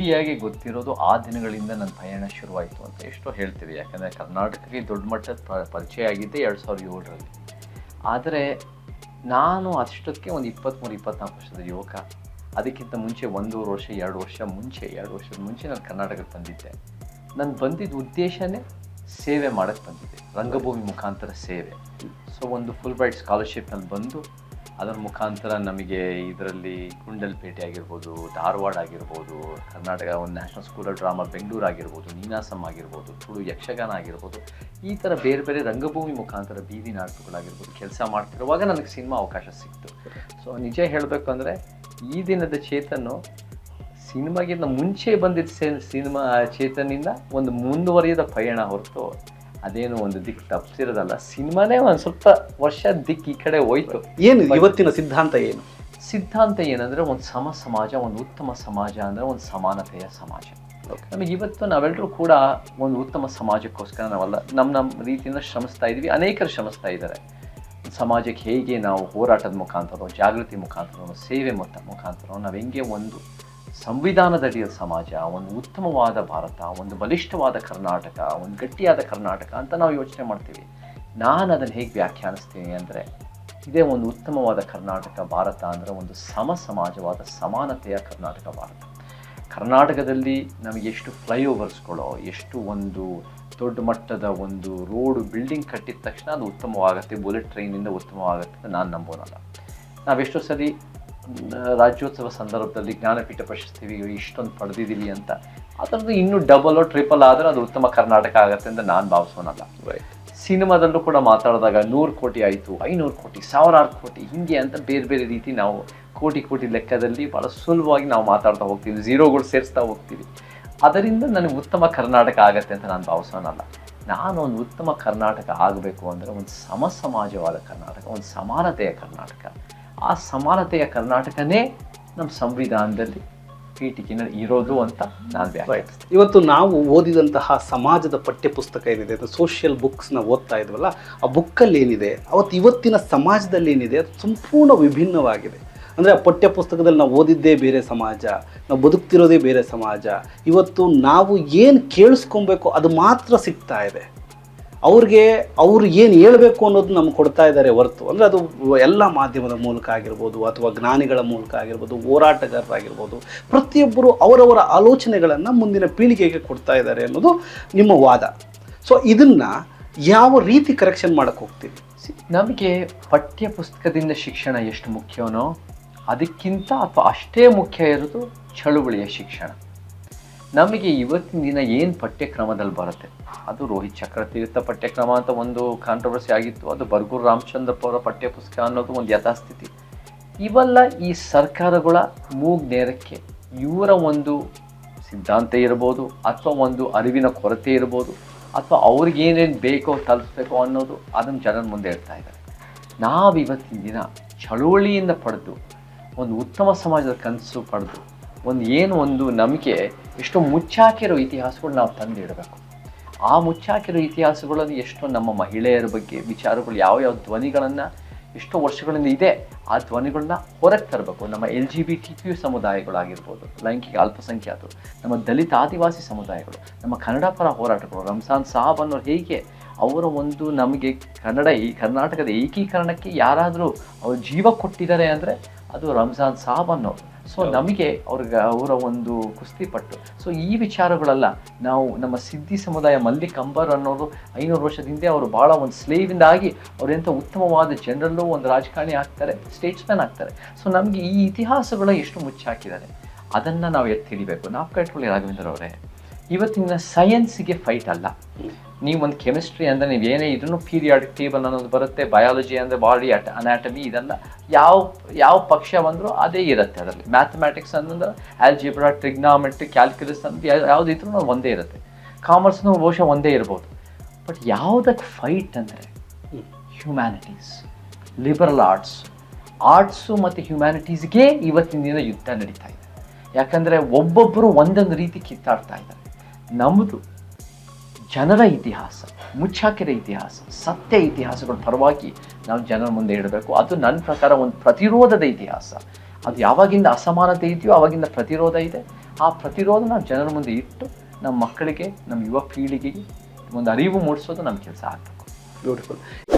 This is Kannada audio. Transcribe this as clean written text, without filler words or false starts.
ಮೀಡಿಯಾಗೆ ಗೊತ್ತಿರೋದು ಆ ದಿನಗಳಿಂದ ನನ್ನ ಪಯಣ ಶುರುವಾಯಿತು ಅಂತ ಎಷ್ಟೋ ಹೇಳ್ತೀವಿ. ಯಾಕಂದರೆ ಕರ್ನಾಟಕಕ್ಕೆ ದೊಡ್ಡ ಮಟ್ಟದ ಪರಿಚಯ ಆಗಿದ್ದೆ 2007ರಲ್ಲಿ. ಆದರೆ ನಾನು ಅಷ್ಟೊತ್ತಿಗೆ ಒಂದು 23-24 ವರ್ಷದ ಯುವಕ. ಅದಕ್ಕಿಂತ ಮುಂಚೆ 1.5 ವರ್ಷ 2 ವರ್ಷದ ಮುಂಚೆ ನಾನು ಕರ್ನಾಟಕಕ್ಕೆ ಬಂದಿದ್ದೆ. ನಾನು ಬಂದಿದ್ದ ಉದ್ದೇಶನೇ ಸೇವೆ ಮಾಡೋಕ್ಕೆ ಬಂದಿದ್ದೆ, ರಂಗಭೂಮಿ ಮುಖಾಂತರ ಸೇವೆ. ಸೊ ಒಂದು ಫುಲ್ ಬ್ರೈಟ್ ಸ್ಕಾಲರ್ಶಿಪ್ನಲ್ಲಿ ಬಂದು ಅದರ ಮುಖಾಂತರ ನಮಗೆ ಇದರಲ್ಲಿ ಗುಂಡಲ್ಪೇಟೆ ಆಗಿರ್ಬೋದು, ಧಾರವಾಡ ಆಗಿರ್ಬೋದು, ಕರ್ನಾಟಕ ಒಂದು national school of drama Bengaluru ಆಗಿರ್ಬೋದು, ನೀನಾಸಂ ಆಗಿರ್ಬೋದು, ತುಳು ಯಕ್ಷಗಾನ ಆಗಿರ್ಬೋದು, ಈ ಥರ ಬೇರೆ ಬೇರೆ ರಂಗಭೂಮಿ ಮುಖಾಂತರ ಬೀದಿ ನಾಟಕಗಳಾಗಿರ್ಬೋದು ಕೆಲಸ ಮಾಡ್ತಿರುವಾಗ ನನಗೆ ಸಿನಿಮಾ ಅವಕಾಶ ಸಿಕ್ತು. ಸೊ ನಿಜ ಹೇಳಬೇಕು ಅಂದರೆ ಈ ದಿನದ ಚೇತನ್ನು ಸಿನಿಮಾಗಿಂತ ಮುಂಚೆ ಬಂದಿದ್ದ ಸಿನಿಮಾ ಚೇತನಿಂದ ಒಂದು ಮುಂದುವರಿಯದ ಪಯಣ ಹೊರತು ಅದೇನು ಒಂದು ದಿಕ್ಕು ತಪ್ಪಿಸಿರೋದಲ್ಲ. ಸಿನಿಮಾನೇ ಒಂದು ಸ್ವಲ್ಪ ವರ್ಷ ದಿಕ್ಕು ಈ ಕಡೆ ಹೋಯ್ತು. ಏನು ಇವತ್ತಿನ ಸಿದ್ಧಾಂತ ಏನು? ಸಿದ್ಧಾಂತ ಏನಂದರೆ ಒಂದು ಸಮಾಜ, ಒಂದು ಉತ್ತಮ ಸಮಾಜ ಅಂದರೆ ಒಂದು ಸಮಾನತೆಯ ಸಮಾಜ. ನಮಗೆ ಇವತ್ತು ನಾವೆಲ್ಲರೂ ಕೂಡ ಒಂದು ಉತ್ತಮ ಸಮಾಜಕ್ಕೋಸ್ಕರ ನಾವೆಲ್ಲ ನಮ್ಮ ರೀತಿಯಿಂದ ಶ್ರಮಿಸ್ತಾ ಇದ್ವಿ. ಅನೇಕರು ಶ್ರಮಿಸ್ತಾ ಇದ್ದಾರೆ. ಸಮಾಜಕ್ಕೆ ಹೇಗೆ ನಾವು ಹೋರಾಟದ ಮುಖಾಂತರ, ಜಾಗೃತಿ ಮುಖಾಂತರ, ಸೇವೆ ಮುಖಾಂತರ ನಾವು ಹೆಂಗೆ ಒಂದು ಸಂವಿಧಾನದಡಿಯ ಸಮಾಜ, ಒಂದು ಉತ್ತಮವಾದ ಭಾರತ, ಒಂದು ಬಲಿಷ್ಠವಾದ ಕರ್ನಾಟಕ, ಒಂದು ಗಟ್ಟಿಯಾದ ಕರ್ನಾಟಕ ಅಂತ ನಾವು ಯೋಚನೆ ಮಾಡ್ತೀವಿ. ನಾನು ಅದನ್ನು ಹೇಗೆ ವ್ಯಾಖ್ಯಾನಿಸ್ತೀನಿ ಅಂದರೆ, ಇದೇ ಒಂದು ಉತ್ತಮವಾದ ಕರ್ನಾಟಕ ಭಾರತ ಅಂದರೆ ಒಂದು ಸಮಾಜವಾದ ಸಮಾನತೆಯ ಕರ್ನಾಟಕ ಭಾರತ. ಕರ್ನಾಟಕದಲ್ಲಿ ನಮಗೆ ಎಷ್ಟು ಫ್ಲೈಓವರ್ಸ್ಗಳೋ, ಎಷ್ಟು ಒಂದು ದೊಡ್ಡ ಮಟ್ಟದ ಒಂದು ರೋಡು ಬಿಲ್ಡಿಂಗ್ ಕಟ್ಟಿದ ತಕ್ಷಣ ಅದು ಉತ್ತಮವಾಗುತ್ತೆ, ಬುಲೆಟ್ ಟ್ರೈನಿಂದ ಉತ್ತಮವಾಗುತ್ತೆ ಅಂತ ನಾನು ನಂಬೋನಲ್ಲ. ನಾವೆಷ್ಟೋ ಸರಿ ರಾಜ್ಯೋತ್ಸವ ಸಂದರ್ಭದಲ್ಲಿ ಜ್ಞಾನಪೀಠ ಪ್ರಶಸ್ತಿ ಇಷ್ಟೊಂದು ಪಡೆದಿದ್ದೀವಿ ಅಂತ, ಅದರದ್ದು ಇನ್ನೂ ಡಬಲ್ ಟ್ರಿಪಲ್ ಆದರೆ ಅದು ಉತ್ತಮ ಕರ್ನಾಟಕ ಆಗುತ್ತೆ ಅಂತ ನಾನು ಭಾವಿಸೋನಲ್ಲ. ಸಿನಿಮಾದಲ್ಲೂ ಕೂಡ ಮಾತಾಡಿದಾಗ 100 ಕೋಟಿ ಆಯಿತು, 500 ಕೋಟಿ, 1000 ಕೋಟಿ, ಹಿಂಗೆ ಅಂತ ಬೇರೆ ಬೇರೆ ರೀತಿ ನಾವು ಕೋಟಿ ಲೆಕ್ಕದಲ್ಲಿ ಭಾಳ ಸುಲಭವಾಗಿ ನಾವು ಮಾತಾಡ್ತಾ ಹೋಗ್ತೀವಿ, ಝೀರೋಗಳು ಸೇರಿಸ್ತಾ ಹೋಗ್ತೀವಿ. ಅದರಿಂದ ನನಗೆ ಉತ್ತಮ ಕರ್ನಾಟಕ ಆಗುತ್ತೆ ಅಂತ ನಾನು ಭಾವಿಸೋನಲ್ಲ. ನಾನು ಒಂದು ಉತ್ತಮ ಕರ್ನಾಟಕ ಆಗಬೇಕು ಅಂದರೆ ಒಂದು ಸಮಾಜವಾದ ಕರ್ನಾಟಕ, ಒಂದು ಸಮಾನತೆಯ ಕರ್ನಾಟಕ. ಆ ಸಮಾನತೆಯ ಕರ್ನಾಟಕನೇ ನಮ್ಮ ಸಂವಿಧಾನದಲ್ಲಿ ಪೀಠಿಕೆನ ಇರೋದು ಅಂತ ನಾನು ವ್ಯಾಖ್ಯಾನಿಸ್ತೀನಿ. ಇವತ್ತು ನಾವು ಓದಿದಂತಹ ಸಮಾಜದ ಪಠ್ಯಪುಸ್ತಕ ಏನಿದೆ, ಅದು ಸೋಷಿಯಲ್ ಬುಕ್ಸ್ನ ಓದ್ತಾ ಇದ್ವಲ್ಲ, ಆ ಬುಕ್ಕಲ್ಲಿ ಏನಿದೆ ಇವತ್ತಿನ ಸಮಾಜದಲ್ಲಿ ಏನಿದೆ ಅದು ಸಂಪೂರ್ಣ ವಿಭಿನ್ನವಾಗಿದೆ. ಅಂದರೆ ಆ ಪಠ್ಯಪುಸ್ತಕದಲ್ಲಿ ನಾವು ಓದಿದ್ದೇ ಬೇರೆ ಸಮಾಜ, ನಾವು ಬದುಕ್ತಿರೋದೇ ಬೇರೆ ಸಮಾಜ. ಇವತ್ತು ನಾವು ಏನು ಕೇಳಿಸ್ಕೊಬೇಕು ಅದು ಮಾತ್ರ ಸಿಗ್ತಾ ಇದೆ. ಅವ್ರು ಏನು ಹೇಳಬೇಕು ಅನ್ನೋದು ನಮ್ಗೆ ಕೊಡ್ತಾ ಇದ್ದಾರೆ ಹೊರತು, ಅಂದರೆ ಅದು ಎಲ್ಲ ಮಾಧ್ಯಮದ ಮೂಲಕ ಆಗಿರ್ಬೋದು, ಅಥವಾ ಜ್ಞಾನಿಗಳ ಮೂಲಕ ಆಗಿರ್ಬೋದು, ಹೋರಾಟಗಾರರಾಗಿರ್ಬೋದು, ಪ್ರತಿಯೊಬ್ಬರು ಅವರವರ ಆಲೋಚನೆಗಳನ್ನು ಮುಂದಿನ ಪೀಳಿಗೆಗೆ ಕೊಡ್ತಾ ಇದ್ದಾರೆ ಅನ್ನೋದು ನಿಮ್ಮ ವಾದ. ಸೊ ಇದನ್ನು ಯಾವ ರೀತಿ ಕರೆಕ್ಷನ್ ಮಾಡೋಕ್ಕೆ ಹೋಗ್ತೀವಿ? ನಮಗೆ ಪಠ್ಯ ಪುಸ್ತಕದಿಂದ ಶಿಕ್ಷಣ ಎಷ್ಟು ಮುಖ್ಯವೋ ಅದಕ್ಕಿಂತ ಅಥವಾ ಅಷ್ಟೇ ಮುಖ್ಯ ಇರೋದು ಚಳುವಳಿಯ ಶಿಕ್ಷಣ. ನಮಗೆ ಇವತ್ತಿನ ದಿನ ಏನು ಪಠ್ಯಕ್ರಮದಲ್ಲಿ ಬರುತ್ತೆ, ಅದು ರೋಹಿತ್ ಚಕ್ರತೀರ್ಥ ಪಠ್ಯಕ್ರಮ ಅಂತ ಒಂದು ಕಾಂಟ್ರವರ್ಸಿ ಆಗಿತ್ತು, ಅದು ಬರ್ಗೂರು ರಾಮಚಂದ್ರಪ್ಪ ಅವರ ಪಠ್ಯಪುಸ್ತಕ ಅನ್ನೋದು ಒಂದು ಯಥಾಸ್ಥಿತಿ. ಇವೆಲ್ಲ ಈ ಸರ್ಕಾರಗಳ ಮೂಗ್ ನೇರಕ್ಕೆ ಇವರ ಒಂದು ಸಿದ್ಧಾಂತ ಇರ್ಬೋದು, ಅಥವಾ ಒಂದು ಅರಿವಿನ ಕೊರತೆ ಇರ್ಬೋದು, ಅಥವಾ ಅವ್ರಿಗೇನೇನು ಬೇಕೋ ತಲುಪಿಸ್ಬೇಕೋ ಅನ್ನೋದು ಅದನ್ನು ಜನರ ಮುಂದೆ ಇಡ್ತಾ ಇದ್ದಾರೆ. ನಾವು ಇವತ್ತಿನ ದಿನ ಚಳುವಳಿಯಿಂದ ಪಡೆದು ಒಂದು ಉತ್ತಮ ಸಮಾಜದ ಕನಸು ಪಡೆದು ಒಂದು ನಮಗೆ ಎಷ್ಟೋ ಮುಚ್ಚಾಕಿರೋ ಇತಿಹಾಸಗಳು ನಾವು ತಂದಿಡಬೇಕು. ಆ ಮುಚ್ಚಾಕಿರೋ ಇತಿಹಾಸಗಳಲ್ಲಿ ಎಷ್ಟೋ ನಮ್ಮ ಮಹಿಳೆಯರ ಬಗ್ಗೆ ವಿಚಾರಗಳು ಯಾವ್ಯಾವ ಧ್ವನಿಗಳನ್ನು ಎಷ್ಟೋ ವರ್ಷಗಳಿಂದ ಇದೆ, ಆ ಧ್ವನಿಗಳನ್ನ ಹೊರಗೆ ತರಬೇಕು. ನಮ್ಮ LGBTQ ಸಮುದಾಯಗಳಾಗಿರ್ಬೋದು, ಲೈಂಗಿಕ ಅಲ್ಪಸಂಖ್ಯಾತರು, ನಮ್ಮ ದಲಿತ ಆದಿವಾಸಿ ಸಮುದಾಯಗಳು, ನಮ್ಮ ಕನ್ನಡ ಪರ ಹೋರಾಟಗಳು, ರಂಜಾನ್ ಸಾಬ್ ಅನ್ನೋರು ಹೇಗೆ ಅವರ ಒಂದು ನಮಗೆ ಕರ್ನಾಟಕದ ಏಕೀಕರಣಕ್ಕೆ ಯಾರಾದರೂ ಅವ್ರು ಜೀವ ಕೊಟ್ಟಿದ್ದಾರೆ ಅಂದರೆ ಅದು ರಂಜಾನ್ ಸಾಬ್ ಅನ್ನೋರು. ಸೊ ನಮಗೆ ಅವರ ಒಂದು ಕುಸ್ತಿಪಟ್ಟು. ಸೊ ಈ ವಿಚಾರಗಳೆಲ್ಲ ನಾವು ನಮ್ಮ ಸಿದ್ಧಿ ಸಮುದಾಯ ಮಲ್ಲಿಕ್ ಅಂಬರ್ ಅನ್ನೋರು 500 ವರ್ಷದ ಹಿಂದೆ ಅವರು ಭಾಳ ಒಂದು ಸ್ಲೇವಿಂದ ಆಗಿ ಅವರೆಂಥ ಉತ್ತಮವಾದ ಜನರಲ್ಲೂ ಒಂದು ರಾಜಕಾರಣಿ ಆಗ್ತಾರೆ, ಸ್ಟೇಟ್ಸ್ಮನ್ ಆಗ್ತಾರೆ. ಸೊ ನಮಗೆ ಈ ಇತಿಹಾಸಗಳು ಎಷ್ಟು ಮುಚ್ಚಾಕಿದ್ದಾರೆ ಅದನ್ನು ನಾವು ಎತ್ತಿ ಹಿಡಿಬೇಕು. ನಾವು ಕಟ್ಕೊಳ್ಳಿ ರಾಘವೇಂದ್ರ ಅವರೇ, ಇವತ್ತಿನ ಸೈನ್ಸಿಗೆ ಫೈಟ್ ಅಲ್ಲ. ನೀವೊಂದು ಕೆಮಿಸ್ಟ್ರಿ ಅಂದರೆ ನೀವು ಏನೇ ಇದನ್ನು ಪೀರಿಯಾಡಿಕ್ ಟೇಬಲ್ ಅನ್ನೋದು ಬರುತ್ತೆ, ಬಯಾಲಜಿ ಅಂದರೆ ಬಾಡಿ ಅನಾಟಮಿ, ಇದೆಲ್ಲ ಯಾವ ಪಕ್ಷ ಬಂದರೂ ಅದೇ ಇರುತ್ತೆ. ಅದರಲ್ಲಿ ಮ್ಯಾಥಮೆಟಿಕ್ಸ್ ಅಂತಂದ್ರೆ ಆಲ್ಜಿಬ್ರಾ, ಟ್ರಿಗ್ನಾಮೆಟ್ರಿ, ಕ್ಯಾಲ್ಕ್ಯುಲಸ್ ಅಂತ ಯಾವುದಿದ್ರೂ ಒಂದೇ ಇರುತ್ತೆ. ಕಾಮರ್ಸ್ನೂ ಬಹುಶಃ ಒಂದೇ ಇರ್ಬೋದು. ಬಟ್ ಯಾವುದಕ್ಕೆ ಫೈಟ್ ಅಂದರೆ ಹ್ಯುಮ್ಯಾನಿಟೀಸ್, ಲಿಬರಲ್ ಆರ್ಟ್ಸು ಮತ್ತು ಹ್ಯುಮ್ಯಾನಿಟೀಸ್ಗೆ ಇವತ್ತಿನ ದಿನ ಯುದ್ಧ ನಡೀತಾ ಇದೆ. ಯಾಕಂದರೆ ಒಬ್ಬೊಬ್ಬರು ಒಂದೊಂದು ರೀತಿ ಕಿತ್ತಾಡ್ತಾ ಇದ್ದಾರೆ. ನಮ್ಮದು ಜನರ ಇತಿಹಾಸ, ಮುಚ್ಚಾಕಿರೋ ಇತಿಹಾಸ, ಸತ್ಯ ಇತಿಹಾಸಗಳ ಪರವಾಗಿ ನಾವು ಜನರ ಮುಂದೆ ಇಡಬೇಕು. ಅದು ನನ್ನ ಪ್ರಕಾರ ಒಂದು ಪ್ರತಿರೋಧದ ಇತಿಹಾಸ. ಅದು ಯಾವಾಗಿಂದ ಅಸಮಾನತೆ ಇದೆಯೋ ಆವಾಗಿಂದ ಪ್ರತಿರೋಧ ಇದೆ. ಆ ಪ್ರತಿರೋಧ ನಾವು ಜನರ ಮುಂದೆ ಇಟ್ಟು ನಮ್ಮ ಮಕ್ಕಳಿಗೆ, ನಮ್ಮ ಯುವ ಪೀಳಿಗೆಗೆ ಒಂದು ಅರಿವು ಮೂಡಿಸೋದು ನಮ್ಮ ಕೆಲಸ ಆಗಬೇಕು. ಬ್ಯೂಟಿಫುಲ್.